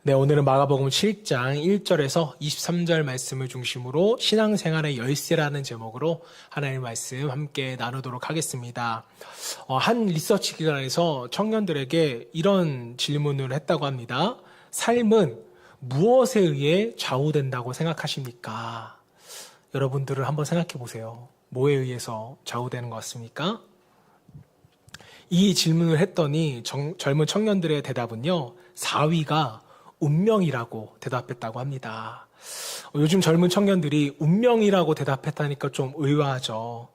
네, 오늘은 마가복음 7장 1절에서 23절 말씀을 중심으로 신앙생활의 열쇠라는 제목으로 하나님의 말씀 함께 나누도록 하겠습니다. 한 리서치 기관에서 청년들에게 이런 질문을 했다고 합니다. 삶은 무엇에 의해 좌우된다고 생각하십니까? 여러분들은 한번 생각해 보세요. 뭐에 의해서 좌우되는 것 같습니까? 이 질문을 했더니 젊은 청년들의 대답은요, 4위가 운명이라고 대답했다고 합니다. 요즘 젊은 청년들이 운명이라고 대답했다니까 좀 의아하죠.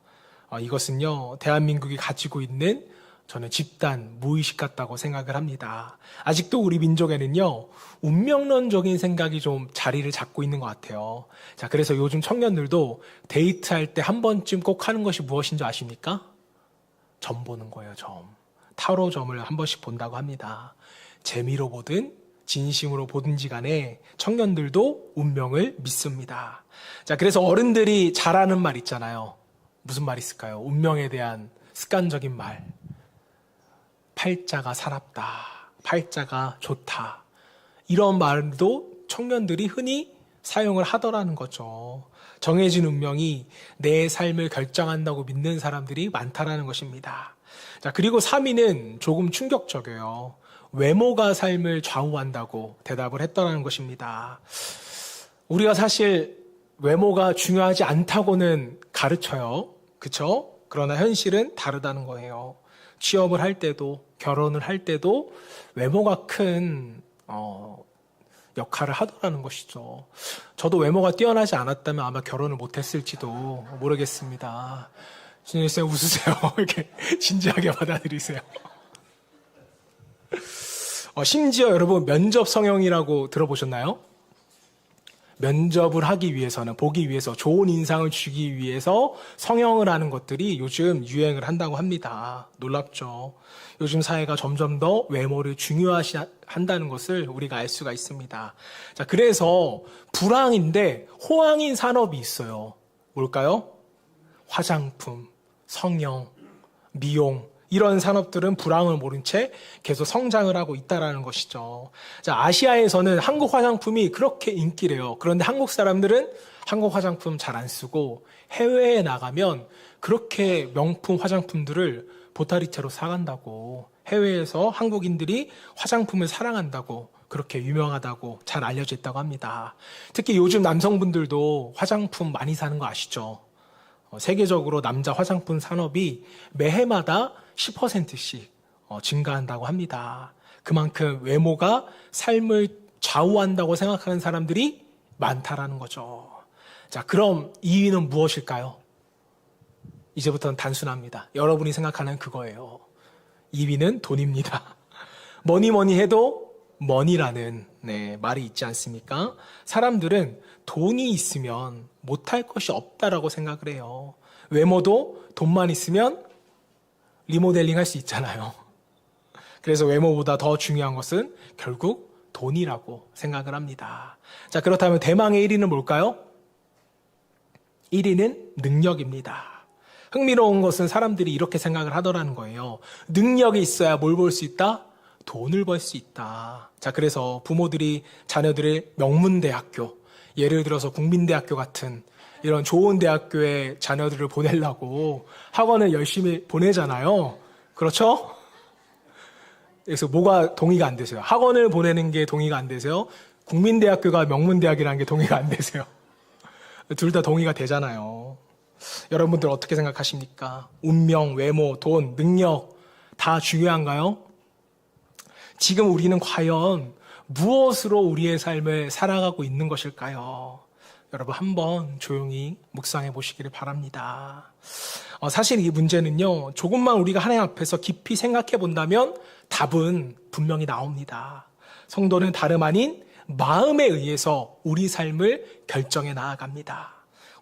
이것은요, 대한민국이 가지고 있는 저는 집단 무의식 같다고 생각을 합니다. 아직도 우리 민족에는요, 운명론적인 생각이 좀 자리를 잡고 있는 것 같아요. 자, 그래서 요즘 청년들도 데이트할 때 한 번쯤 꼭 하는 것이 무엇인지 아십니까? 점 보는 거예요, 점. 타로점을 한 번씩 본다고 합니다. 재미로 보든 진심으로 보든지 간에 청년들도 운명을 믿습니다. 자, 그래서 어른들이 잘하는 말 있잖아요. 무슨 말 있을까요? 운명에 대한 습관적인 말. 팔자가 살았다. 팔자가 좋다. 이런 말도 청년들이 흔히 사용을 하더라는 거죠. 정해진 운명이 내 삶을 결정한다고 믿는 사람들이 많다라는 것입니다. 자, 그리고 3위는 조금 충격적이에요. 외모가 삶을 좌우한다고 대답을 했더라는 것입니다. 우리가 사실 외모가 중요하지 않다고는 가르쳐요. 그렇죠? 그러나 현실은 다르다는 거예요. 취업을 할 때도 결혼을 할 때도 외모가 큰 역할을 하더라는 것이죠. 저도 외모가 뛰어나지 않았다면 아마 결혼을 못했을지도 모르겠습니다. 신일쌤 웃으세요. 이렇게 진지하게 받아들이세요. 심지어 여러분 면접 성형이라고 들어보셨나요? 면접을 하기 위해서는, 보기 위해서, 좋은 인상을 주기 위해서 성형을 하는 것들이 요즘 유행을 한다고 합니다. 놀랍죠? 요즘 사회가 점점 더 외모를 중요시 한다는 것을 우리가 알 수가 있습니다. 자, 그래서 불황인데 호황인 산업이 있어요. 뭘까요? 화장품, 성형, 미용, 이런 산업들은 불황을 모른 채 계속 성장을 하고 있다는 것이죠. 자, 아시아에서는 한국 화장품이 그렇게 인기래요. 그런데 한국 사람들은 한국 화장품 잘 안 쓰고 해외에 나가면 그렇게 명품 화장품들을 보따리채로 사간다고, 해외에서 한국인들이 화장품을 사랑한다고, 그렇게 유명하다고 잘 알려져 있다고 합니다. 특히 요즘 남성분들도 화장품 많이 사는 거 아시죠? 세계적으로 남자 화장품 산업이 매해마다 10%씩 증가한다고 합니다. 그만큼 외모가 삶을 좌우한다고 생각하는 사람들이 많다라는 거죠. 자, 그럼 2위는 무엇일까요? 이제부터는 단순합니다. 여러분이 생각하는 그거예요. 2위는 돈입니다. 뭐니 해도 머니라는 말이 있지 않습니까? 사람들은 돈이 있으면 못할 것이 없다라고 생각을 해요. 외모도 돈만 있으면 리모델링 할 수 있잖아요. 그래서 외모보다 더 중요한 것은 결국 돈이라고 생각을 합니다. 자, 그렇다면 대망의 1위는 뭘까요? 1위는 능력입니다. 흥미로운 것은 사람들이 이렇게 생각을 하더라는 거예요. 능력이 있어야 뭘 벌 수 있다? 돈을 벌 수 있다. 자, 그래서 부모들이 자녀들을 명문대학교, 예를 들어서 국민대학교 같은 이런 좋은 대학교에 자녀들을 보내려고 학원을 열심히 보내잖아요. 그렇죠? 그래서 뭐가 동의가 안 되세요? 학원을 보내는 게 동의가 안 되세요? 국민대학교가 명문대학이라는 게 동의가 안 되세요? 둘 다 동의가 되잖아요. 여러분들 어떻게 생각하십니까? 운명, 외모, 돈, 능력 다 중요한가요? 지금 우리는 과연 무엇으로 우리의 삶을 살아가고 있는 것일까요? 여러분 한번 조용히 묵상해 보시기를 바랍니다. 사실 이 문제는요, 조금만 우리가 하나님 앞에서 깊이 생각해 본다면 답은 분명히 나옵니다. 성도는 다름 아닌 마음에 의해서 우리 삶을 결정해 나아갑니다.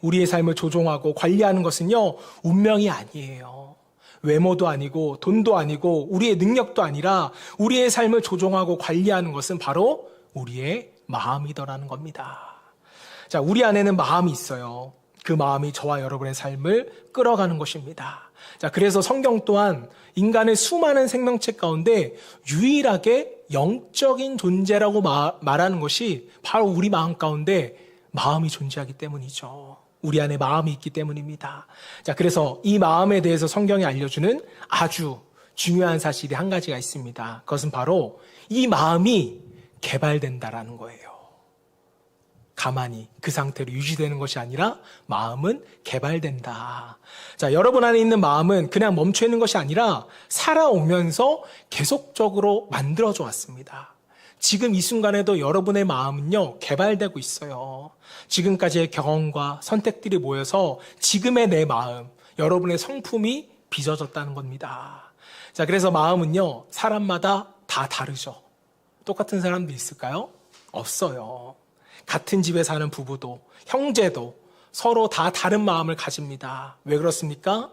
우리의 삶을 조종하고 관리하는 것은요, 운명이 아니에요. 외모도 아니고 돈도 아니고 우리의 능력도 아니라 우리의 삶을 조종하고 관리하는 것은 바로 우리의 마음이더라는 겁니다. 자, 우리 안에는 마음이 있어요. 그 마음이 저와 여러분의 삶을 끌어가는 것입니다. 자, 그래서 성경 또한 인간의 수많은 생명체 가운데 유일하게 영적인 존재라고 말하는 것이 바로 우리 마음 가운데 마음이 존재하기 때문이죠. 우리 안에 마음이 있기 때문입니다. 자, 그래서 이 마음에 대해서 성경이 알려주는 아주 중요한 사실이 한 가지가 있습니다. 그것은 바로 이 마음이 개발된다라는 거예요. 가만히 그 상태로 유지되는 것이 아니라 마음은 개발된다. 자, 여러분 안에 있는 마음은 그냥 멈춰 있는 것이 아니라 살아오면서 계속적으로 만들어져 왔습니다. 지금 이 순간에도 여러분의 마음은요, 개발되고 있어요. 지금까지의 경험과 선택들이 모여서 지금의 내 마음, 여러분의 성품이 빚어졌다는 겁니다. 자, 그래서 마음은요, 사람마다 다 다르죠. 똑같은 사람도 있을까요? 없어요. 같은 집에 사는 부부도, 형제도 서로 다 다른 마음을 가집니다. 왜 그렇습니까?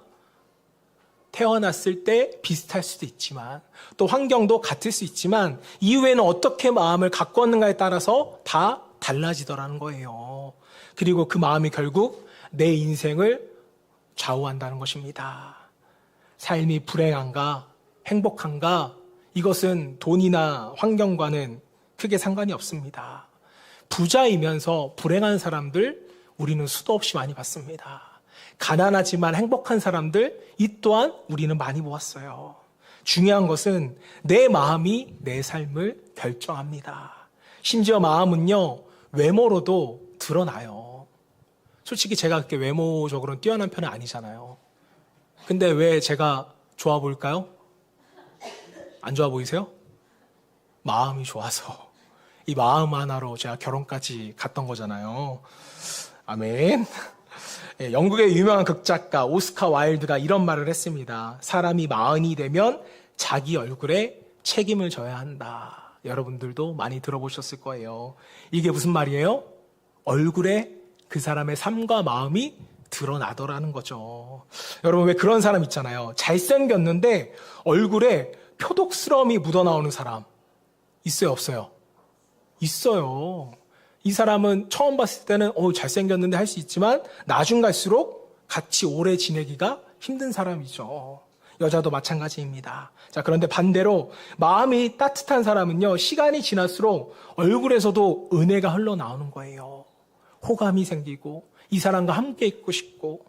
태어났을 때 비슷할 수도 있지만, 또 환경도 같을 수 있지만, 이후에는 어떻게 마음을 갖고 왔는가에 따라서 다 달라지더라는 거예요. 그리고 그 마음이 결국 내 인생을 좌우한다는 것입니다. 삶이 불행한가, 행복한가, 이것은 돈이나 환경과는 크게 상관이 없습니다. 부자이면서 불행한 사람들, 우리는 수도 없이 많이 봤습니다. 가난하지만 행복한 사람들, 이 또한 우리는 많이 보았어요. 중요한 것은 내 마음이 내 삶을 결정합니다. 심지어 마음은요, 외모로도 드러나요. 솔직히 제가 그렇게 외모적으로는 뛰어난 편은 아니잖아요. 근데 왜 제가 좋아 보일까요? 안 좋아 보이세요? 마음이 좋아서. 이 마음 하나로 제가 결혼까지 갔던 거잖아요. 아멘. 예, 영국의 유명한 극작가 오스카 와일드가 이런 말을 했습니다. 사람이 마흔이 되면 자기 얼굴에 책임을 져야 한다. 여러분들도 많이 들어보셨을 거예요. 이게 무슨 말이에요? 얼굴에 그 사람의 삶과 마음이 드러나더라는 거죠. 여러분, 왜 그런 사람 있잖아요. 잘생겼는데 얼굴에 표독스러움이 묻어나오는 사람 있어요, 없어요? 있어요. 이 사람은 처음 봤을 때는 잘생겼는데 할 수 있지만 나중 갈수록 같이 오래 지내기가 힘든 사람이죠. 여자도 마찬가지입니다. 자, 그런데 반대로 마음이 따뜻한 사람은요, 시간이 지날수록 얼굴에서도 은혜가 흘러나오는 거예요. 호감이 생기고 이 사람과 함께 있고 싶고.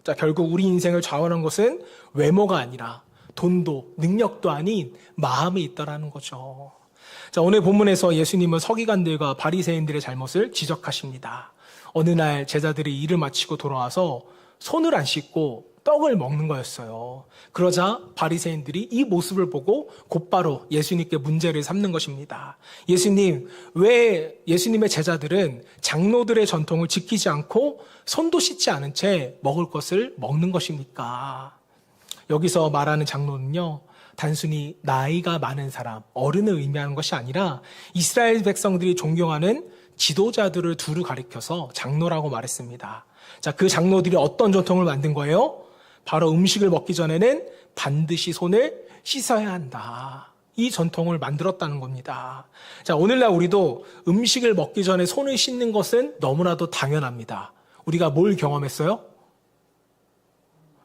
자, 결국 우리 인생을 좌우하는 것은 외모가 아니라 돈도 능력도 아닌 마음에 있다라는 거죠. 자, 오늘 본문에서 예수님은 서기관들과 바리새인들의 잘못을 지적하십니다. 어느 날 제자들이 일을 마치고 돌아와서 손을 안 씻고 떡을 먹는 거였어요. 그러자 바리새인들이 이 모습을 보고 곧바로 예수님께 문제를 삼는 것입니다. 예수님, 왜 예수님의 제자들은 장로들의 전통을 지키지 않고 손도 씻지 않은 채 먹을 것을 먹는 것입니까? 여기서 말하는 장로는요, 단순히 나이가 많은 사람, 어른을 의미하는 것이 아니라 이스라엘 백성들이 존경하는 지도자들을 두루 가리켜서 장로라고 말했습니다. 자, 그 장로들이 어떤 전통을 만든 거예요? 바로 음식을 먹기 전에는 반드시 손을 씻어야 한다. 이 전통을 만들었다는 겁니다. 자, 오늘날 우리도 음식을 먹기 전에 손을 씻는 것은 너무나도 당연합니다. 우리가 뭘 경험했어요?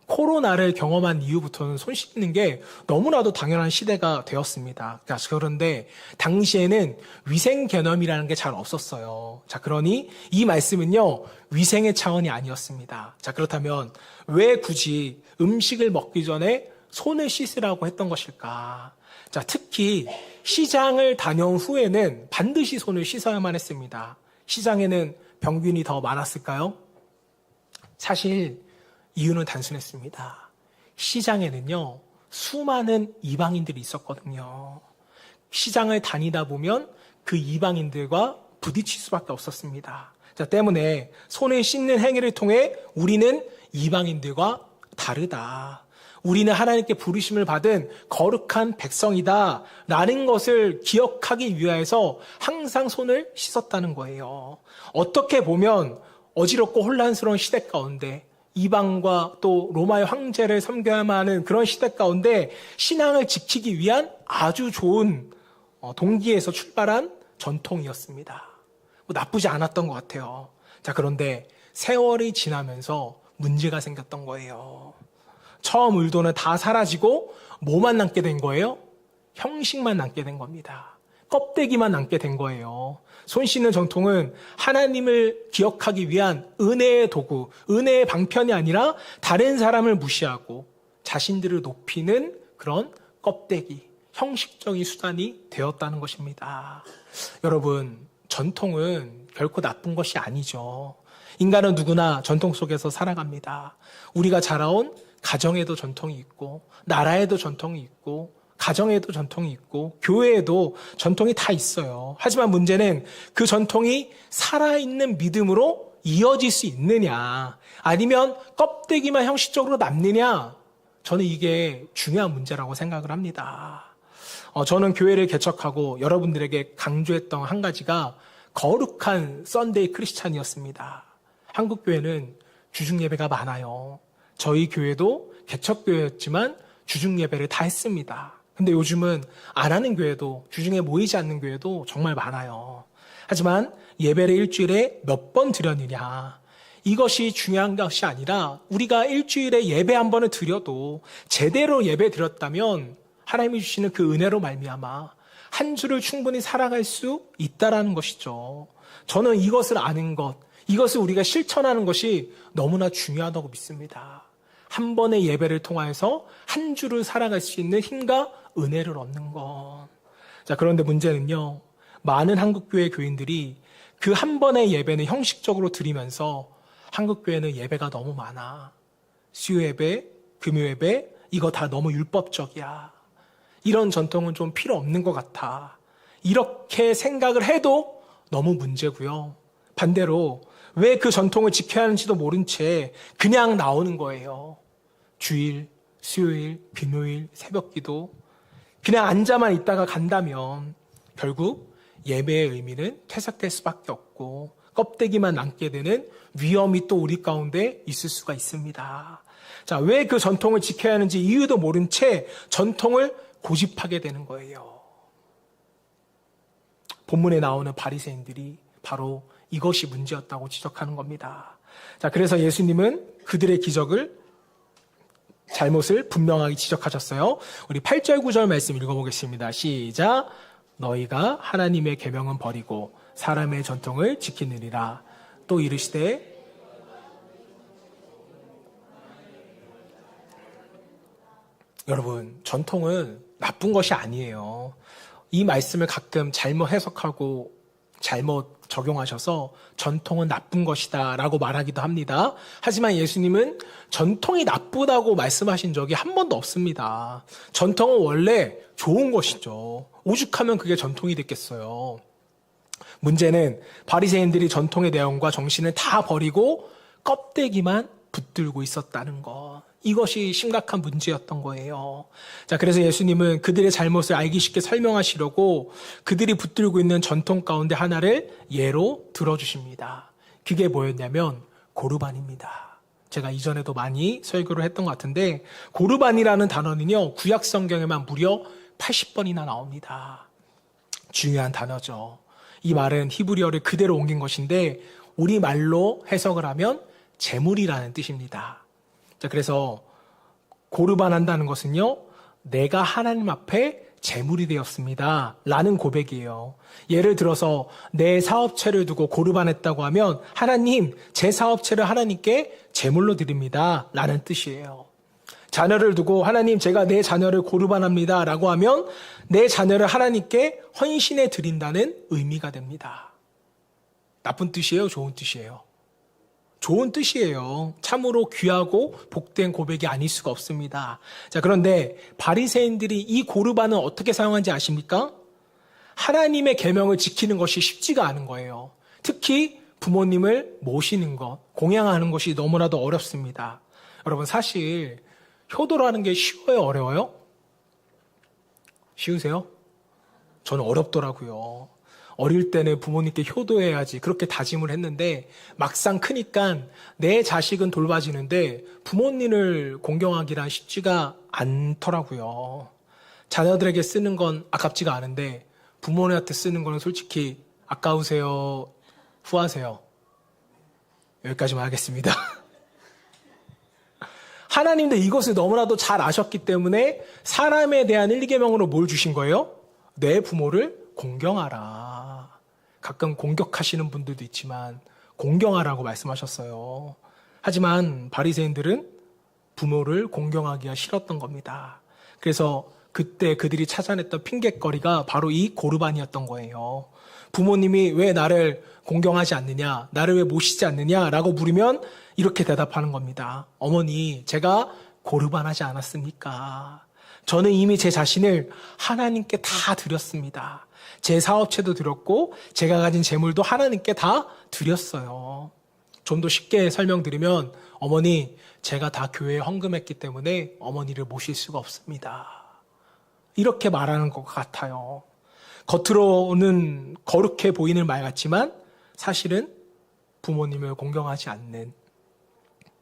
코로나를 경험한 이후부터는 손 씻는 게 너무나도 당연한 시대가 되었습니다. 그런데 당시에는 위생 개념이라는 게 잘 없었어요. 자, 그러니 이 말씀은요, 위생의 차원이 아니었습니다. 자, 그렇다면 왜 굳이 음식을 먹기 전에 손을 씻으라고 했던 것일까? 자, 특히 시장을 다녀온 후에는 반드시 손을 씻어야만 했습니다. 시장에는 병균이 더 많았을까요? 사실 이유는 단순했습니다. 시장에는요, 수많은 이방인들이 있었거든요. 시장을 다니다 보면 그 이방인들과 부딪힐 수밖에 없었습니다. 자, 때문에 손을 씻는 행위를 통해 우리는 이방인들과 다르다. 우리는 하나님께 부르심을 받은 거룩한 백성이다 라는 것을 기억하기 위해서 항상 손을 씻었다는 거예요. 어떻게 보면 어지럽고 혼란스러운 시대 가운데 이방과 또 로마의 황제를 섬겨야만 하는 그런 시대 가운데 신앙을 지키기 위한 아주 좋은 동기에서 출발한 전통이었습니다. 나쁘지 않았던 것 같아요. 자, 그런데 세월이 지나면서 문제가 생겼던 거예요. 처음 의도는 다 사라지고 뭐만 남게 된 거예요? 형식만 남게 된 겁니다. 껍데기만 남게 된 거예요. 손 씻는 전통은 하나님을 기억하기 위한 은혜의 도구, 은혜의 방편이 아니라 다른 사람을 무시하고 자신들을 높이는 그런 껍데기, 형식적인 수단이 되었다는 것입니다. 여러분, 전통은 결코 나쁜 것이 아니죠. 인간은 누구나 전통 속에서 살아갑니다. 우리가 자라온 가정에도 전통이 있고, 나라에도 전통이 있고, 가정에도 전통이 있고, 교회에도 전통이 다 있어요. 하지만 문제는 그 전통이 살아있는 믿음으로 이어질 수 있느냐, 아니면 껍데기만 형식적으로 남느냐, 저는 이게 중요한 문제라고 생각을 합니다. 저는 교회를 개척하고 여러분들에게 강조했던 한 가지가 거룩한 썬데이 크리스찬이었습니다. 한국 교회는 주중 예배가 많아요. 저희 교회도 개척교회였지만 주중 예배를 다 했습니다. 근데 요즘은 안 하는 교회도, 주중에 모이지 않는 교회도 정말 많아요. 하지만 예배를 일주일에 몇 번 드렸느냐, 이것이 중요한 것이 아니라 우리가 일주일에 예배 한 번을 드려도 제대로 예배 드렸다면 하나님이 주시는 그 은혜로 말미암아 한 주를 충분히 살아갈 수 있다라는 것이죠. 저는 이것을 아는 것, 이것을 우리가 실천하는 것이 너무나 중요하다고 믿습니다. 한 번의 예배를 통하여서 한 주를 살아갈 수 있는 힘과 은혜를 얻는 것. 자, 그런데 문제는요, 많은 한국교회 교인들이 그 한 번의 예배는 형식적으로 드리면서 한국교회는 예배가 너무 많아. 수요예배, 금요예배, 이거 다 너무 율법적이야. 이런 전통은 좀 필요 없는 것 같아. 이렇게 생각을 해도 너무 문제고요. 반대로 왜 그 전통을 지켜야 하는지도 모른 채 그냥 나오는 거예요. 주일, 수요일, 금요일, 새벽기도 그냥 앉아만 있다가 간다면 결국 예배의 의미는 퇴색될 수밖에 없고 껍데기만 남게 되는 위험이 또 우리 가운데 있을 수가 있습니다. 자, 왜 그 전통을 지켜야 하는지 이유도 모른 채 전통을 고집하게 되는 거예요. 본문에 나오는 바리새인들이 바로 이것이 문제였다고 지적하는 겁니다. 자, 그래서 예수님은 그들의 기적을, 잘못을 분명하게 지적하셨어요. 우리 8절 9절 말씀 읽어보겠습니다. 시작. 너희가 하나님의 계명은 버리고 사람의 전통을 지키느니라. 또 이르시되, 여러분, 전통은 나쁜 것이 아니에요. 이 말씀을 가끔 잘못 해석하고 잘못 적용하셔서 전통은 나쁜 것이다 라고 말하기도 합니다. 하지만 예수님은 전통이 나쁘다고 말씀하신 적이 한 번도 없습니다. 전통은 원래 좋은 것이죠. 오죽하면 그게 전통이 됐겠어요. 문제는 바리새인들이 전통의 내용과 정신을 다 버리고 껍데기만 붙들고 있었다는 것. 이것이 심각한 문제였던 거예요. 자, 그래서 예수님은 그들의 잘못을 알기 쉽게 설명하시려고 그들이 붙들고 있는 전통 가운데 하나를 예로 들어주십니다. 그게 뭐였냐면 고르반입니다. 제가 이전에도 많이 설교를 했던 것 같은데, 고르반이라는 단어는요, 구약 성경에만 무려 80번이나 나옵니다. 중요한 단어죠. 이 말은 히브리어를 그대로 옮긴 것인데 우리말로 해석을 하면 제물이라는 뜻입니다. 자, 그래서 고르반 한다는 것은요, 내가 하나님 앞에 제물이 되었습니다 라는 고백이에요. 예를 들어서 내 사업체를 두고 고르반했다고 하면 하나님, 제 사업체를 하나님께 제물로 드립니다 라는 뜻이에요. 자녀를 두고 하나님, 제가 내 자녀를 고르반합니다 라고 하면 내 자녀를 하나님께 헌신해 드린다는 의미가 됩니다. 나쁜 뜻이에요? 좋은 뜻이에요? 좋은 뜻이에요. 참으로 귀하고 복된 고백이 아닐 수가 없습니다. 자, 그런데 바리새인들이 이 고르반을 어떻게 사용한지 아십니까? 하나님의 계명을 지키는 것이 쉽지가 않은 거예요. 특히 부모님을 모시는 것, 공양하는 것이 너무나도 어렵습니다. 여러분, 사실 효도라는 게 쉬워요, 어려워요? 쉬우세요? 저는 어렵더라고요. 어릴 때는 부모님께 효도해야지 그렇게 다짐을 했는데 막상 크니까 내 자식은 돌봐지는데 부모님을 공경하기란 쉽지가 않더라고요. 자녀들에게 쓰는 건 아깝지가 않은데 부모님한테 쓰는 거는 솔직히 아까우세요, 후하세요? 여기까지만 하겠습니다. 하나님도 이것을 너무나도 잘 아셨기 때문에 사람에 대한 1계명으로 뭘 주신 거예요? 내 부모를 공경하라. 가끔 공격하시는 분들도 있지만 공경하라고 말씀하셨어요. 하지만 바리새인들은 부모를 공경하기가 싫었던 겁니다. 그래서 그때 그들이 찾아냈던 핑곗거리가 바로 이 고르반이었던 거예요. 부모님이 왜 나를 공경하지 않느냐, 나를 왜 모시지 않느냐라고 물으면 이렇게 대답하는 겁니다. 어머니, 제가 고르반하지 않았습니까? 저는 이미 제 자신을 하나님께 다 드렸습니다. 제 사업체도 드렸고 제가 가진 재물도 하나님께 다 드렸어요. 좀 더 쉽게 설명드리면 어머니, 제가 다 교회에 헌금했기 때문에 어머니를 모실 수가 없습니다. 이렇게 말하는 것 같아요. 겉으로는 거룩해 보이는 말 같지만 사실은 부모님을 공경하지 않는,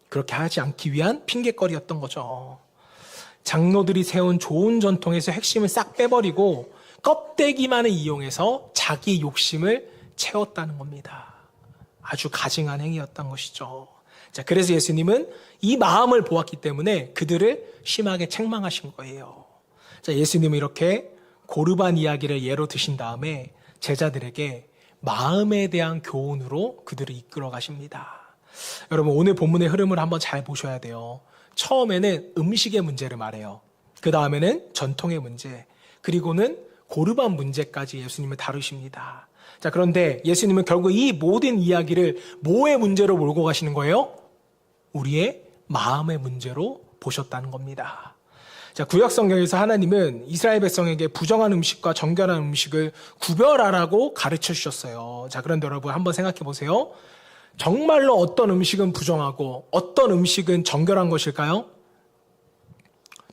그렇게 하지 않기 위한 핑곗거리였던 거죠. 장로들이 세운 좋은 전통에서 핵심을 싹 빼버리고 껍데기만을 이용해서 자기 욕심을 채웠다는 겁니다. 아주 가증한 행위였던 것이죠. 자, 그래서 예수님은 이 마음을 보았기 때문에 그들을 심하게 책망하신 거예요. 자, 예수님은 이렇게 고르반 이야기를 예로 드신 다음에 제자들에게 마음에 대한 교훈으로 그들을 이끌어 가십니다. 여러분, 오늘 본문의 흐름을 한번 잘 보셔야 돼요. 처음에는 음식의 문제를 말해요. 그 다음에는 전통의 문제, 그리고는 고르반 문제까지 예수님을 다루십니다. 자, 그런데 예수님은 결국 이 모든 이야기를 뭐의 문제로 몰고 가시는 거예요? 우리의 마음의 문제로 보셨다는 겁니다. 자, 구약 성경에서 하나님은 이스라엘 백성에게 부정한 음식과 정결한 음식을 구별하라고 가르쳐 주셨어요. 자, 그런데 여러분 한번 생각해 보세요. 정말로 어떤 음식은 부정하고 어떤 음식은 정결한 것일까요?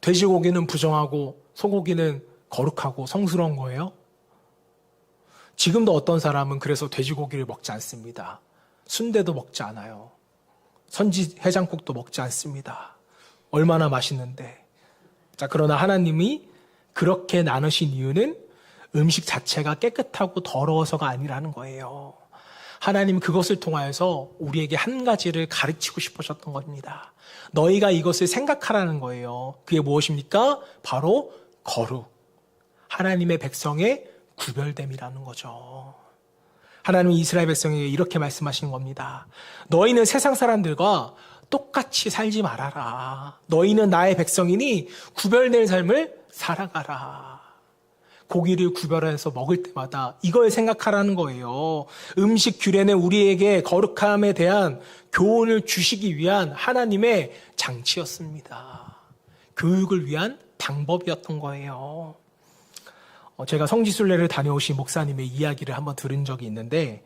돼지고기는 부정하고 소고기는 거룩하고 성스러운 거예요? 지금도 어떤 사람은 그래서 돼지고기를 먹지 않습니다. 순대도 먹지 않아요. 선지 해장국도 먹지 않습니다. 얼마나 맛있는데. 자, 그러나 하나님이 그렇게 나누신 이유는 음식 자체가 깨끗하고 더러워서가 아니라는 거예요. 하나님 그것을 통하여서 우리에게 한 가지를 가르치고 싶으셨던 겁니다. 너희가 이것을 생각하라는 거예요. 그게 무엇입니까? 바로 거룩. 하나님의 백성의 구별됨이라는 거죠. 하나님은 이스라엘 백성에게 이렇게 말씀하시는 겁니다. 너희는 세상 사람들과 똑같이 살지 말아라. 너희는 나의 백성이니 구별된 삶을 살아가라. 고기를 구별해서 먹을 때마다 이걸 생각하라는 거예요. 음식 규례는 우리에게 거룩함에 대한 교훈을 주시기 위한 하나님의 장치였습니다. 교육을 위한 방법이었던 거예요. 제가 성지순례를 다녀오신 목사님의 이야기를 한번 들은 적이 있는데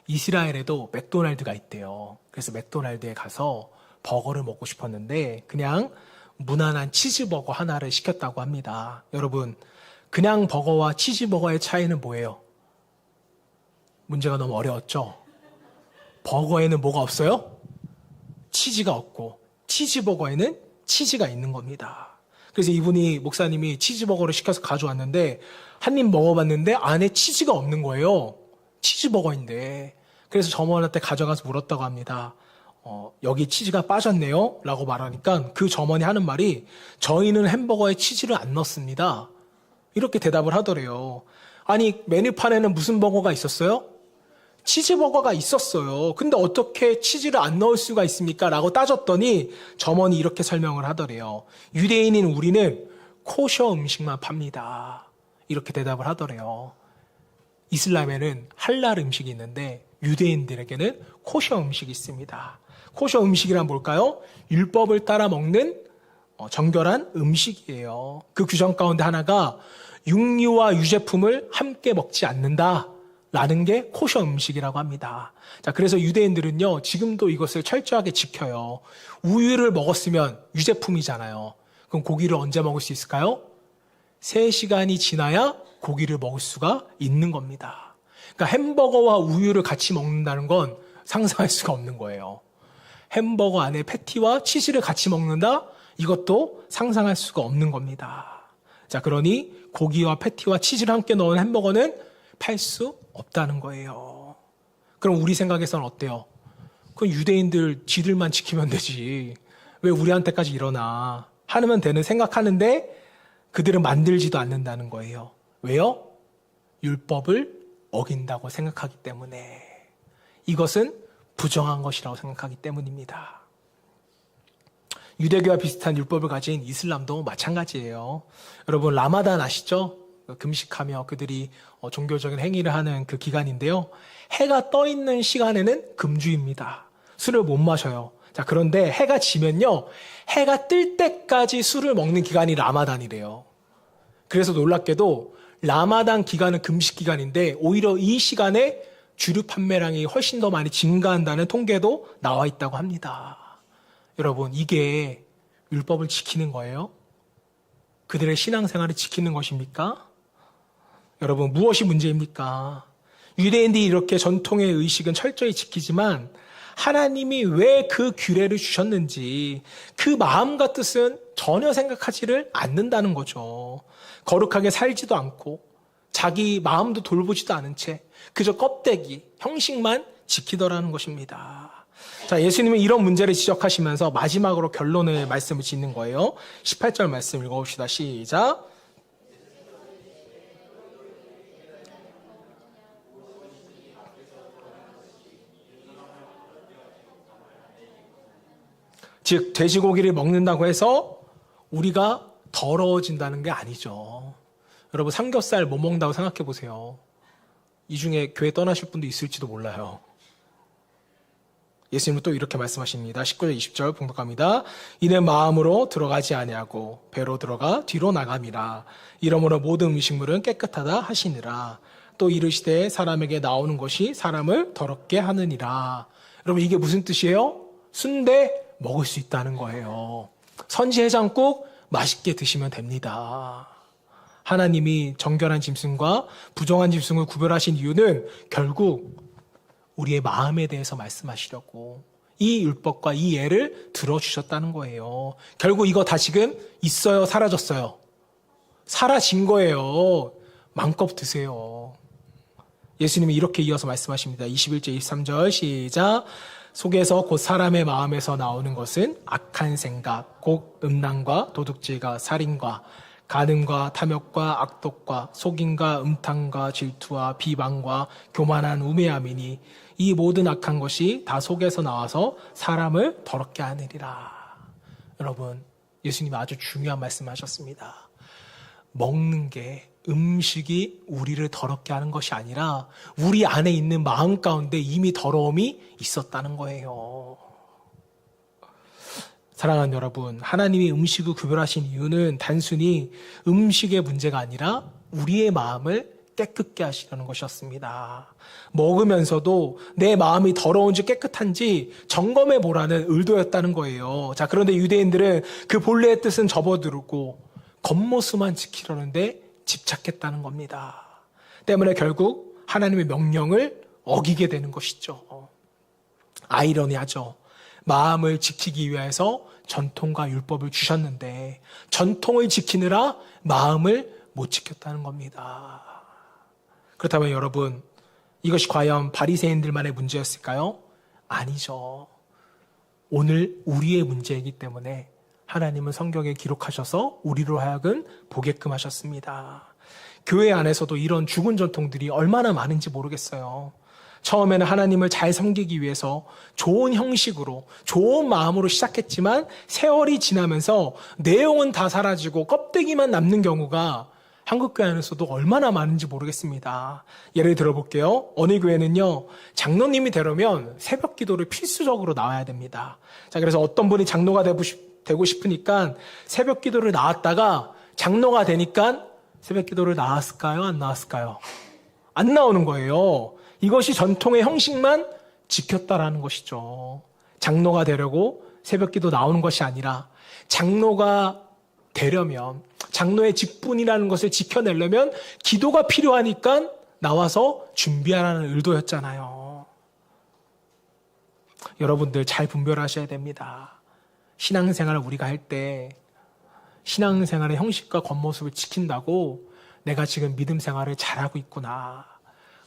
이스라엘에도 맥도날드가 있대요. 그래서 맥도날드에 가서 버거를 먹고 싶었는데 그냥 무난한 치즈버거 하나를 시켰다고 합니다. 여러분, 그냥 버거와 치즈버거의 차이는 뭐예요? 문제가 너무 어려웠죠? 버거에는 뭐가 없어요? 치즈가 없고 치즈버거에는 치즈가 있는 겁니다. 그래서 이분이, 목사님이 치즈버거를 시켜서 가져왔는데 한 입 먹어봤는데 안에 치즈가 없는 거예요. 치즈버거인데. 그래서 점원한테 가져가서 물었다고 합니다. 여기 치즈가 빠졌네요 라고 말하니까 그 점원이 하는 말이 저희는 햄버거에 치즈를 안 넣습니다. 이렇게 대답을 하더래요. 아니, 메뉴판에는 무슨 버거가 있었어요? 치즈버거가 있었어요. 근데 어떻게 치즈를 안 넣을 수가 있습니까? 라고 따졌더니 점원이 이렇게 설명을 하더래요. 유대인인 우리는 코셔 음식만 팝니다. 이렇게 대답을 하더래요. 이슬람에는 할랄 음식이 있는데 유대인들에게는 코셔 음식이 있습니다. 코셔 음식이란 뭘까요? 율법을 따라 먹는 정결한 음식이에요. 그 규정 가운데 하나가 육류와 유제품을 함께 먹지 않는다라는 게 코셔 음식이라고 합니다. 자, 그래서 유대인들은요, 지금도 이것을 철저하게 지켜요. 우유를 먹었으면 유제품이잖아요. 그럼 고기를 언제 먹을 수 있을까요? 3시간이 지나야 고기를 먹을 수가 있는 겁니다. 그러니까 햄버거와 우유를 같이 먹는다는 건 상상할 수가 없는 거예요. 햄버거 안에 패티와 치즈를 같이 먹는다? 이것도 상상할 수가 없는 겁니다. 자, 그러니 고기와 패티와 치즈를 함께 넣은 햄버거는 팔 수 없다는 거예요. 그럼 우리 생각에서는 어때요? 그건 유대인들 지들만 지키면 되지. 왜 우리한테까지 일어나? 하면 되는 생각하는데 그들은 만들지도 않는다는 거예요. 왜요? 율법을 어긴다고 생각하기 때문에, 이것은 부정한 것이라고 생각하기 때문입니다. 유대교와 비슷한 율법을 가진 이슬람도 마찬가지예요. 여러분, 라마단 아시죠? 금식하며 그들이 종교적인 행위를 하는 그 기간인데요. 해가 떠 있는 시간에는 금주입니다. 술을 못 마셔요. 자, 그런데 해가 지면요, 해가 뜰 때까지 술을 먹는 기간이 라마단이래요. 그래서 놀랍게도 라마단 기간은 금식 기간인데 오히려 이 시간에 주류 판매량이 훨씬 더 많이 증가한다는 통계도 나와 있다고 합니다. 여러분, 이게 율법을 지키는 거예요? 그들의 신앙생활을 지키는 것입니까? 여러분, 무엇이 문제입니까? 유대인들이 이렇게 전통의 의식은 철저히 지키지만 하나님이 왜 그 규례를 주셨는지 그 마음과 뜻은 전혀 생각하지를 않는다는 거죠. 거룩하게 살지도 않고 자기 마음도 돌보지도 않은 채 그저 껍데기, 형식만 지키더라는 것입니다. 자, 예수님은 이런 문제를 지적하시면서 마지막으로 결론의 말씀을 짓는 거예요. 18절 말씀 읽어봅시다. 시작. 즉, 돼지고기를 먹는다고 해서 우리가 더러워진다는 게 아니죠. 여러분, 삼겹살 못 먹는다고 생각해 보세요. 이 중에 교회 떠나실 분도 있을지도 몰라요. 예수님은 또 이렇게 말씀하십니다. 19절 20절 봉독합니다. 이는 마음으로 들어가지 아니하고 배로 들어가 뒤로 나감이라. 이러므로 모든 음식물은 깨끗하다 하시니라. 또 이르시되 사람에게 나오는 것이 사람을 더럽게 하느니라. 여러분, 이게 무슨 뜻이에요? 순대 먹을 수 있다는 거예요. 선지 해장국 맛있게 드시면 됩니다. 하나님이 정결한 짐승과 부정한 짐승을 구별하신 이유는 결국 우리의 마음에 대해서 말씀하시려고 이 율법과 이 예를 들어주셨다는 거예요. 결국 이거 다 지금 있어요? 사라졌어요? 사라진 거예요. 마음껏 드세요. 예수님이 이렇게 이어서 말씀하십니다. 21절 23절 시작. 속에서 곧 사람의 마음에서 나오는 것은 악한 생각, 곧 음란과 도둑질과 살인과 간음과 탐욕과 악독과 속임과 음탕과 질투와 비방과 교만한 우매함이니 이 모든 악한 것이 다 속에서 나와서 사람을 더럽게 하느니라. 여러분, 예수님이 아주 중요한 말씀하셨습니다. 먹는 게, 음식이 우리를 더럽게 하는 것이 아니라 우리 안에 있는 마음 가운데 이미 더러움이 있었다는 거예요. 사랑하는 여러분, 하나님이 음식을 구별하신 이유는 단순히 음식의 문제가 아니라 우리의 마음을 깨끗게 하시려는 것이었습니다. 먹으면서도 내 마음이 더러운지 깨끗한지 점검해 보라는 의도였다는 거예요. 자, 그런데 유대인들은 그 본래의 뜻은 접어두고 겉모습만 지키려는데 집착했다는 겁니다. 때문에 결국 하나님의 명령을 어기게 되는 것이죠. 아이러니하죠. 마음을 지키기 위해서 전통과 율법을 주셨는데 전통을 지키느라 마음을 못 지켰다는 겁니다. 그렇다면 여러분, 이것이 과연 바리새인들만의 문제였을까요? 아니죠. 오늘 우리의 문제이기 때문에 하나님은 성경에 기록하셔서 우리로 하여금 보게끔 하셨습니다. 교회 안에서도 이런 죽은 전통들이 얼마나 많은지 모르겠어요. 처음에는 하나님을 잘 섬기기 위해서 좋은 형식으로, 좋은 마음으로 시작했지만 세월이 지나면서 내용은 다 사라지고 껍데기만 남는 경우가 한국교회 안에서도 얼마나 많은지 모르겠습니다. 예를 들어볼게요. 어느 교회는요, 장로님이 되려면 새벽 기도를 필수적으로 나와야 됩니다. 자, 그래서 어떤 분이 장로가 되고 싶으니까 새벽 기도를 나왔다가 장로가 되니까 새벽 기도를 나왔을까요? 안 나왔을까요? 안 나오는 거예요. 이것이 전통의 형식만 지켰다라는 것이죠. 장로가 되려고 새벽 기도 나오는 것이 아니라 장로가 되려면, 장로의 직분이라는 것을 지켜내려면 기도가 필요하니까 나와서 준비하라는 의도였잖아요. 여러분들 잘 분별하셔야 됩니다. 신앙생활을 우리가 할 때 신앙생활의 형식과 겉모습을 지킨다고 내가 지금 믿음 생활을 잘하고 있구나,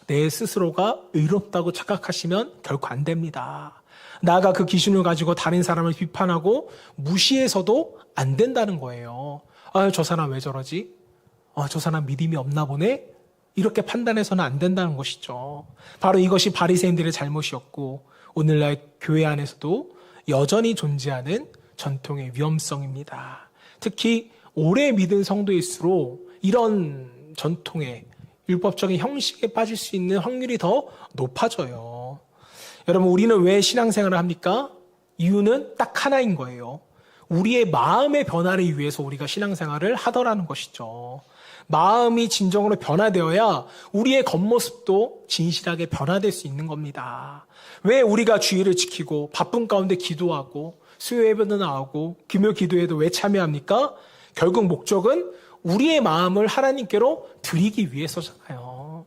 내 스스로가 의롭다고 착각하시면 결코 안 됩니다. 나가 그 기준을 가지고 다른 사람을 비판하고 무시해서도 안 된다는 거예요. 아, 저 사람 왜 저러지? 저 사람 믿음이 없나 보네? 이렇게 판단해서는 안 된다는 것이죠. 바로 이것이 바리새인들의 잘못이었고 오늘날 교회 안에서도 여전히 존재하는 전통의 위험성입니다. 특히 오래 믿은 성도일수록 이런 전통의 율법적인 형식에 빠질 수 있는 확률이 더 높아져요. 여러분, 우리는 왜 신앙생활을 합니까? 이유는 딱 하나인 거예요. 우리의 마음의 변화를 위해서 우리가 신앙생활을 하더라는 것이죠. 마음이 진정으로 변화되어야 우리의 겉모습도 진실하게 변화될 수 있는 겁니다. 왜 우리가 주의를 지키고 바쁜 가운데 기도하고 수요 예배도 나오고 금요 기도에도 왜 참여합니까? 결국 목적은 우리의 마음을 하나님께로 드리기 위해서잖아요.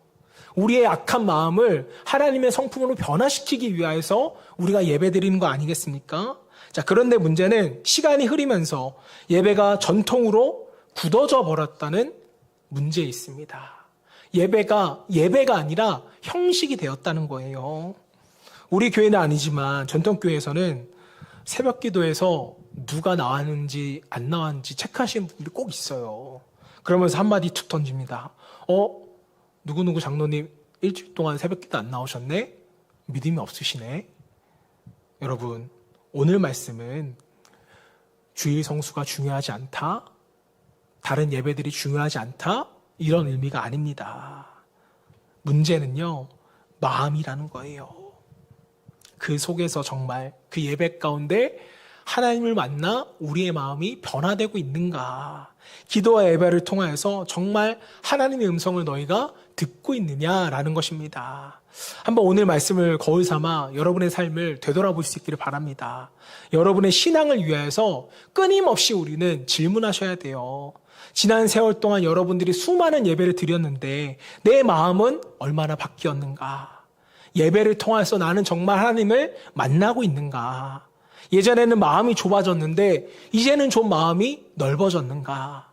우리의 악한 마음을 하나님의 성품으로 변화시키기 위해서 우리가 예배 드리는 거 아니겠습니까? 자, 그런데 문제는 시간이 흐르면서 예배가 전통으로 굳어져 버렸다는 문제에 있습니다. 예배가 아니라 형식이 되었다는 거예요. 우리 교회는 아니지만 전통교회에서는 새벽 기도에서 누가 나왔는지 안 나왔는지 체크하시는 분들이 꼭 있어요. 그러면서 한마디 툭 던집니다. 누구누구 장로님 일주일 동안 새벽 기도 안 나오셨네? 믿음이 없으시네? 여러분, 오늘 말씀은 주일 성수가 중요하지 않다? 다른 예배들이 중요하지 않다? 이런 의미가 아닙니다. 문제는요, 마음이라는 거예요. 그 속에서 정말 그 예배 가운데 하나님을 만나 우리의 마음이 변화되고 있는가? 기도와 예배를 통하여서 정말 하나님의 음성을 너희가 듣고 있느냐라는 것입니다. 한번 오늘 말씀을 거울 삼아 여러분의 삶을 되돌아볼 수 있기를 바랍니다. 여러분의 신앙을 위하여서 끊임없이 우리는 질문하셔야 돼요. 지난 세월 동안 여러분들이 수많은 예배를 드렸는데 내 마음은 얼마나 바뀌었는가? 예배를 통해서 나는 정말 하나님을 만나고 있는가? 예전에는 마음이 좁아졌는데 이제는 좀 마음이 넓어졌는가?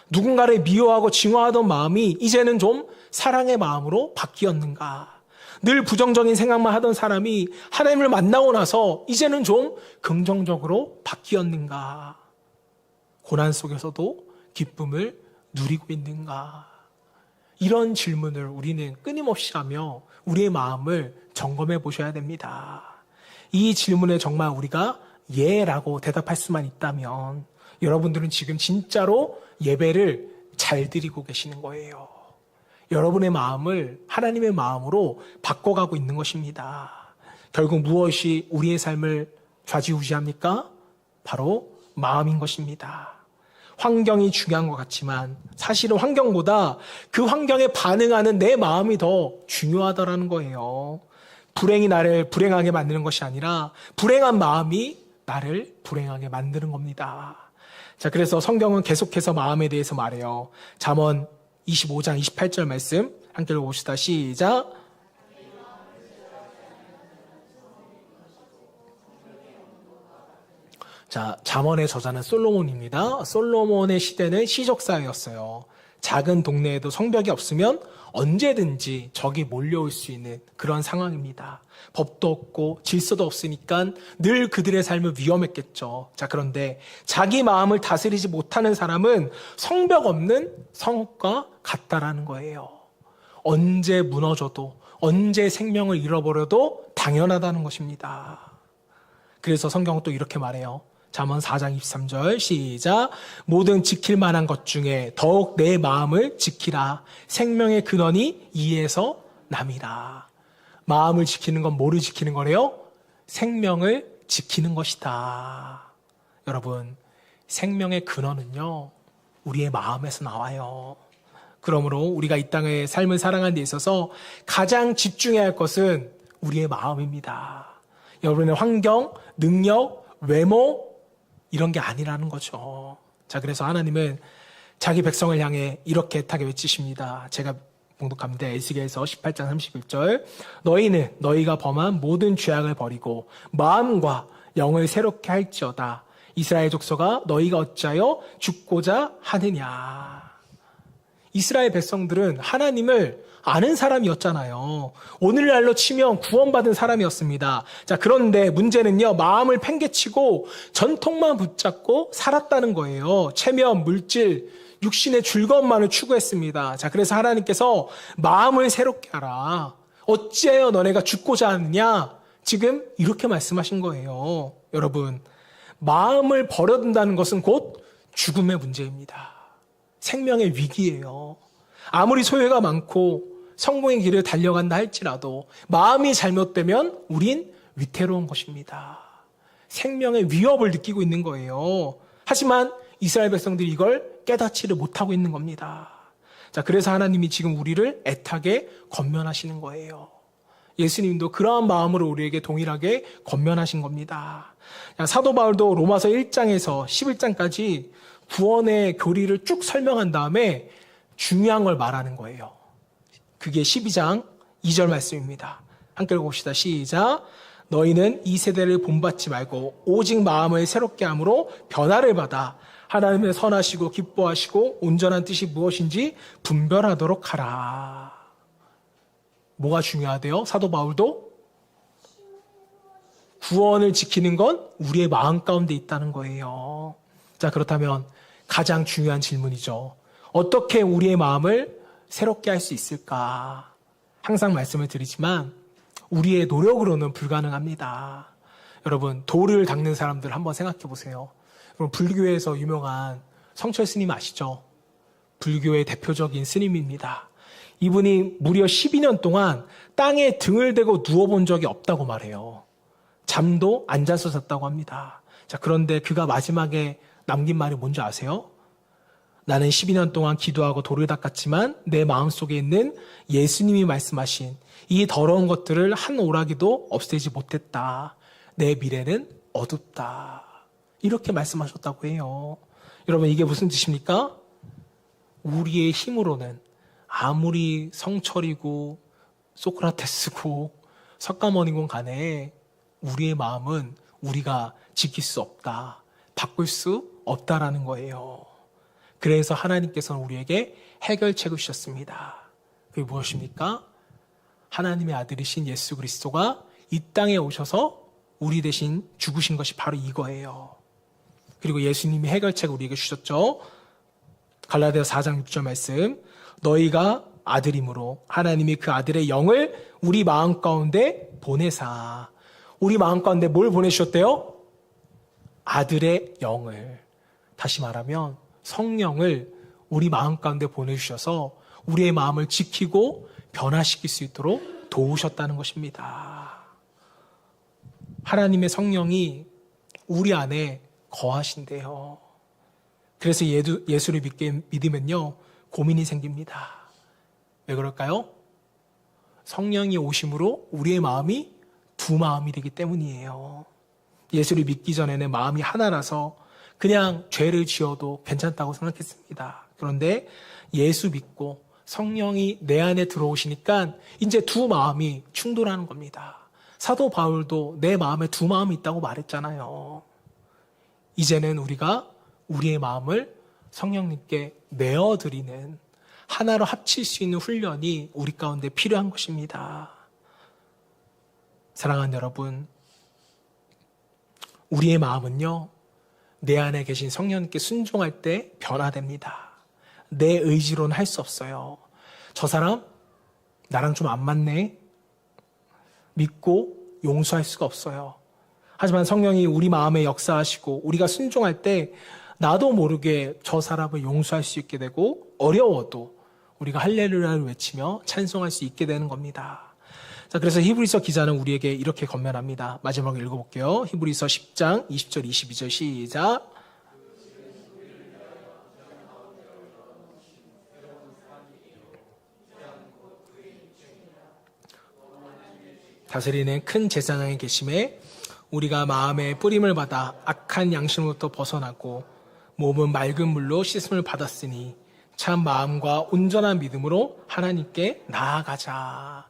누군가를 미워하고 증오하던 마음이 이제는 좀 사랑의 마음으로 바뀌었는가? 늘 부정적인 생각만 하던 사람이 하나님을 만나고 나서 이제는 좀 긍정적으로 바뀌었는가? 고난 속에서도 기쁨을 누리고 있는가? 이런 질문을 우리는 끊임없이 하며 우리의 마음을 점검해 보셔야 됩니다. 이 질문에 정말 우리가 예라고 대답할 수만 있다면 여러분들은 지금 진짜로 예배를 잘 드리고 계시는 거예요. 여러분의 마음을 하나님의 마음으로 바꿔가고 있는 것입니다. 결국 무엇이 우리의 삶을 좌지우지합니까? 바로 마음인 것입니다. 환경이 중요한 것 같지만 사실은 환경보다 그 환경에 반응하는 내 마음이 더 중요하다라는 거예요. 불행이 나를 불행하게 만드는 것이 아니라 불행한 마음이 나를 불행하게 만드는 겁니다. 자, 그래서 성경은 계속해서 마음에 대해서 말해요. 잠언 25장 28절 말씀 함께 읽어봅시다. 시작. 자, 잠언의 저자는 솔로몬입니다. 솔로몬의 시대는 시적사회였어요. 작은 동네에도 성벽이 없으면 언제든지 적이 몰려올 수 있는 그런 상황입니다. 법도 없고 질서도 없으니까 늘 그들의 삶은 위험했겠죠. 자, 그런데 자기 마음을 다스리지 못하는 사람은 성벽 없는 성읍과 같다라는 거예요. 언제 무너져도 언제 생명을 잃어버려도 당연하다는 것입니다. 그래서 성경은 또 이렇게 말해요. 잠언 4장 23절 시작. 모든 지킬 만한 것 중에 더욱 내 마음을 지키라. 생명의 근원이 이에서 남이라. 마음을 지키는 건 뭐를 지키는 거래요? 생명을 지키는 것이다. 여러분, 생명의 근원은요, 우리의 마음에서 나와요. 그러므로 우리가 이 땅의 삶을 살아가는 데 있어서 가장 집중해야 할 것은 우리의 마음입니다. 여러분의 환경, 능력, 외모 이런 게 아니라는 거죠. 자, 그래서 하나님은 자기 백성을 향해 이렇게 애타게 외치십니다. 제가 봉독합니다. 에스겔서 18장 31절. 너희는 너희가 범한 모든 죄악을 버리고 마음과 영을 새롭게 할지어다. 이스라엘 족속아 너희가 어찌하여 죽고자 하느냐. 이스라엘 백성들은 하나님을 아는 사람이었잖아요. 오늘날로 치면 구원받은 사람이었습니다. 자, 그런데 문제는요, 마음을 팽개치고 전통만 붙잡고 살았다는 거예요. 체면, 물질, 육신의 즐거움만을 추구했습니다. 자, 그래서 하나님께서 마음을 새롭게 하라. 어찌하여 너네가 죽고자 하느냐? 지금 이렇게 말씀하신 거예요. 여러분, 마음을 버려둔다는 것은 곧 죽음의 문제입니다. 생명의 위기예요. 아무리 소유가 많고 성공의 길을 달려간다 할지라도 마음이 잘못되면 우린 위태로운 것입니다. 생명의 위협을 느끼고 있는 거예요. 하지만 이스라엘 백성들이 이걸 깨닫지를 못하고 있는 겁니다. 자, 그래서 하나님이 지금 우리를 애타게 권면하시는 거예요. 예수님도 그러한 마음으로 우리에게 동일하게 권면하신 겁니다. 사도 바울도 로마서 1장에서 11장까지 구원의 교리를 쭉 설명한 다음에 중요한 걸 말하는 거예요. 그게 12장 2절 말씀입니다. 함께 읽어봅시다. 시작. 너희는 이 세대를 본받지 말고 오직 마음을 새롭게 함으로 변화를 받아 하나님의 선하시고 기뻐하시고 온전한 뜻이 무엇인지 분별하도록 하라. 뭐가 중요하대요? 사도 바울도 구원을 지키는 건 우리의 마음 가운데 있다는 거예요. 자, 그렇다면 가장 중요한 질문이죠. 어떻게 우리의 마음을 새롭게 할 수 있을까? 항상 말씀을 드리지만 우리의 노력으로는 불가능합니다. 여러분, 돌을 닦는 사람들 한번 생각해 보세요. 여러분, 불교에서 유명한 성철 스님 아시죠? 불교의 대표적인 스님입니다. 이분이 무려 12년 동안 땅에 등을 대고 누워본 적이 없다고 말해요. 잠도 앉아서 잤다고 합니다. 자, 그런데 그가 마지막에 남긴 말이 뭔지 아세요? 나는 12년 동안 기도하고 돌을 닦았지만 내 마음속에 있는 예수님이 말씀하신 이 더러운 것들을 한 오라기도 없애지 못했다. 내 미래는 어둡다. 이렇게 말씀하셨다고 해요. 여러분, 이게 무슨 뜻입니까? 우리의 힘으로는 아무리 성철이고 소크라테스고 석가모니건 간에 우리의 마음은 우리가 지킬 수 없다. 바꿀 수 없다라는 거예요. 그래서 하나님께서는 우리에게 해결책을 주셨습니다. 그게 무엇입니까? 하나님의 아들이신 예수 그리스도가 이 땅에 오셔서 우리 대신 죽으신 것이 바로 이거예요. 그리고 예수님이 해결책을 우리에게 주셨죠. 갈라디아 4장 6절 말씀. 너희가 아들이므로 하나님이 그 아들의 영을 우리 마음 가운데 보내사. 우리 마음 가운데 뭘 보내주셨대요? 아들의 영을. 다시 말하면 성령을 우리 마음 가운데 보내주셔서 우리의 마음을 지키고 변화시킬 수 있도록 도우셨다는 것입니다. 하나님의 성령이 우리 안에 거하신대요. 그래서 예수를 믿으면요, 고민이 생깁니다. 왜 그럴까요? 성령이 오심으로 우리의 마음이 두 마음이 되기 때문이에요. 예수를 믿기 전에는 마음이 하나라서 그냥 죄를 지어도 괜찮다고 생각했습니다. 그런데 예수 믿고 성령이 내 안에 들어오시니까 이제 두 마음이 충돌하는 겁니다. 사도 바울도 내 마음에 두 마음이 있다고 말했잖아요. 이제는 우리가 우리의 마음을 성령님께 내어드리는, 하나로 합칠 수 있는 훈련이 우리 가운데 필요한 것입니다. 사랑하는 여러분, 우리의 마음은요, 내 안에 계신 성령님께 순종할 때 변화됩니다. 내 의지로는 할 수 없어요. 저 사람 나랑 좀 안 맞네. 믿고 용서할 수가 없어요. 하지만 성령이 우리 마음에 역사하시고 우리가 순종할 때 나도 모르게 저 사람을 용서할 수 있게 되고 어려워도 우리가 할렐루야를 외치며 찬송할 수 있게 되는 겁니다. 자, 그래서 히브리서 기자는 우리에게 이렇게 권면합니다. 마지막으로 읽어볼게요. 히브리서 10장 20절 22절 시작. 다스리는 큰 제사장의 계심에 우리가 마음의 뿌림을 받아 악한 양심으로부터 벗어나고 몸은 맑은 물로 씻음을 받았으니 참 마음과 온전한 믿음으로 하나님께 나아가자.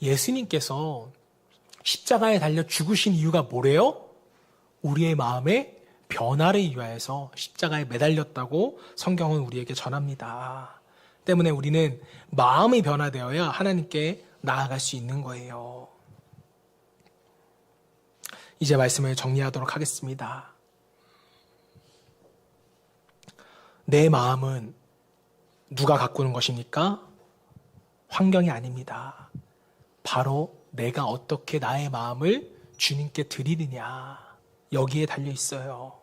예수님께서 십자가에 달려 죽으신 이유가 뭐래요? 우리의 마음의 변화를 위하여서 십자가에 매달렸다고 성경은 우리에게 전합니다. 때문에 우리는 마음이 변화되어야 하나님께 나아갈 수 있는 거예요. 이제 말씀을 정리하도록 하겠습니다. 내 마음은 누가 가꾸는 것입니까? 환경이 아닙니다. 바로 내가 어떻게 나의 마음을 주님께 드리느냐. 여기에 달려 있어요.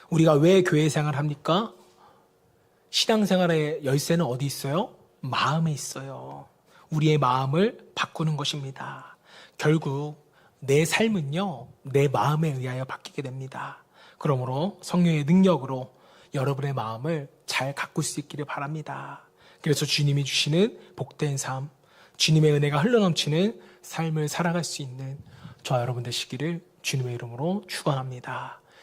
우리가 왜 교회 생활을 합니까? 신앙생활의 열쇠는 어디 있어요? 마음에 있어요. 우리의 마음을 바꾸는 것입니다. 결국 내 삶은요, 내 마음에 의하여 바뀌게 됩니다. 그러므로 성령의 능력으로 여러분의 마음을 잘 가꿀 수 있기를 바랍니다. 그래서 주님이 주시는 복된 삶, 주님의 은혜가 흘러넘치는 삶을 살아갈 수 있는 저와 여러분 되시기를 주님의 이름으로 축원합니다.